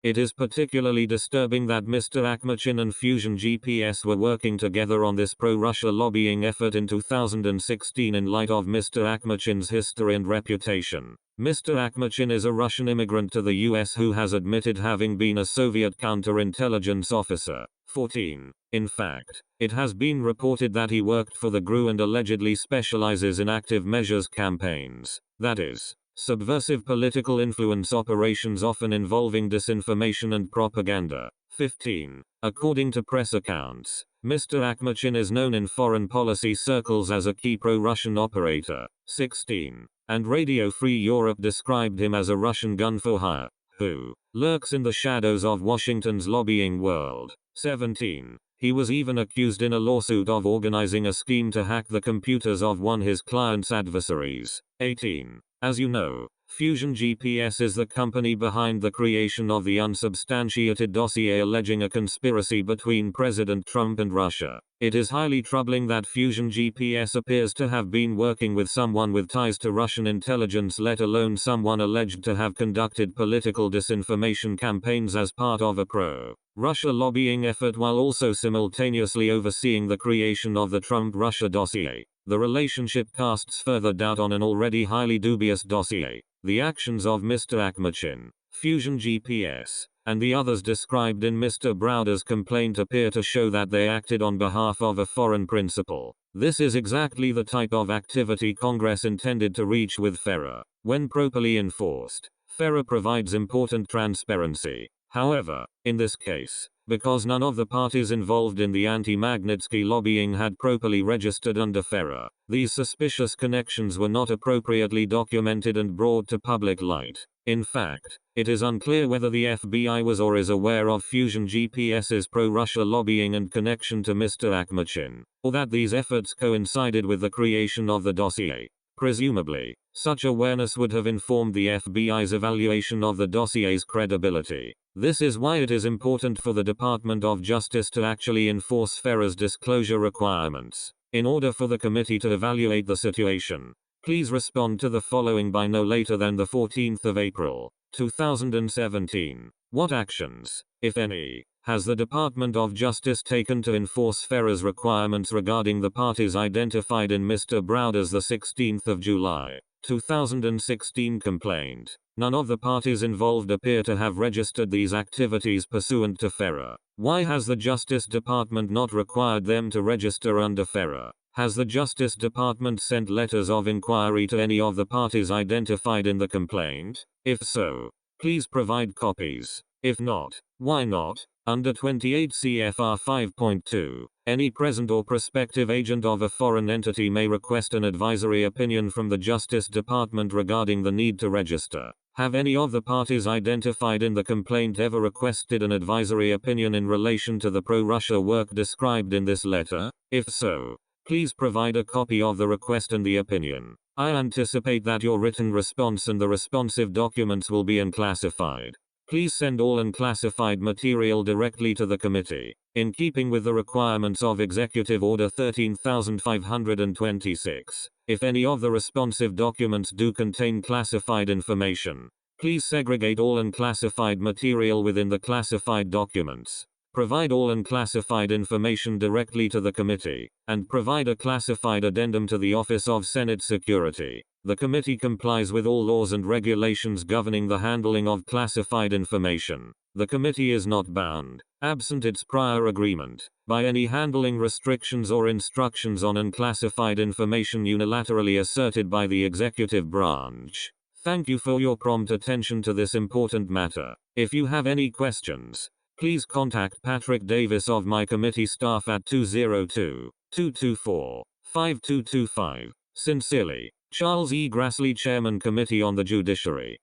It is particularly disturbing that Mr. Akhmachin and Fusion GPS were working together on this pro-Russia lobbying effort in 2016 in light of Mr. Akhmachin's history and reputation. Mr. Akhmachin is a Russian immigrant to the US who has admitted having been a Soviet counterintelligence officer. 14. In fact, it has been reported that he worked for the GRU and allegedly specializes in active measures campaigns, that is, subversive political influence operations often involving disinformation and propaganda. 15. According to press accounts, Mr. Akhmachin is known in foreign policy circles as a key pro-Russian operator. 16. And Radio Free Europe described him as a Russian gun for hire, who lurks in the shadows of Washington's lobbying world. 17. He was even accused in a lawsuit of organizing a scheme to hack the computers of one his client's adversaries. 18. As you know, Fusion GPS is the company behind the creation of the unsubstantiated dossier alleging a conspiracy between President Trump and Russia. It is highly troubling that Fusion GPS appears to have been working with someone with ties to Russian intelligence, let alone someone alleged to have conducted political disinformation campaigns as part of a pro-Russia lobbying effort while also simultaneously overseeing the creation of the Trump-Russia dossier. The relationship casts further doubt on an already highly dubious dossier. The actions of Mr. Akhmachin, Fusion GPS, and the others described in Mr. Browder's complaint appear to show that they acted on behalf of a foreign principal. This is exactly the type of activity Congress intended to reach with FERA. When properly enforced, FERA provides important transparency. However, in this case, because none of the parties involved in the anti-Magnitsky lobbying had properly registered under FERA, these suspicious connections were not appropriately documented and brought to public light. In fact, it is unclear whether the FBI was or is aware of Fusion GPS's pro-Russia lobbying and connection to Mr. Akhmachin, or that these efforts coincided with the creation of the dossier. Presumably, such awareness would have informed the FBI's evaluation of the dossier's credibility. This is why it is important for the Department of Justice to actually enforce FERA's disclosure requirements. In order for the committee to evaluate the situation, please respond to the following by no later than the 14th of April, 2017. What actions, if any, has the Department of Justice taken to enforce FERA's requirements regarding the parties identified in Mr. Browder's the 16th of July, 2016 complaint? None of the parties involved appear to have registered these activities pursuant to FERA. Why has the Justice Department not required them to register under FERA? Has the Justice Department sent letters of inquiry to any of the parties identified in the complaint? If so, please provide copies. If not, why not? Under 28 CFR 5.2, any present or prospective agent of a foreign entity may request an advisory opinion from the Justice Department regarding the need to register. Have any of the parties identified in the complaint ever requested an advisory opinion in relation to the pro-Russia work described in this letter? If so, please provide a copy of the request and the opinion. I anticipate that your written response and the responsive documents will be unclassified. Please send all unclassified material directly to the committee, in keeping with the requirements of Executive Order 13526. If any of the responsive documents do contain classified information, please segregate all unclassified material within the classified documents. Provide all unclassified information directly to the committee, and provide a classified addendum to the Office of Senate Security. The committee complies with all laws and regulations governing the handling of classified information. The committee is not bound, absent its prior agreement, by any handling restrictions or instructions on unclassified information unilaterally asserted by the executive branch. Thank you for your prompt attention to this important matter. If you have any questions, please contact Patrick Davis of my committee staff at 202-224-5225. Sincerely, Charles E. Grassley, Chairman, Committee on the Judiciary.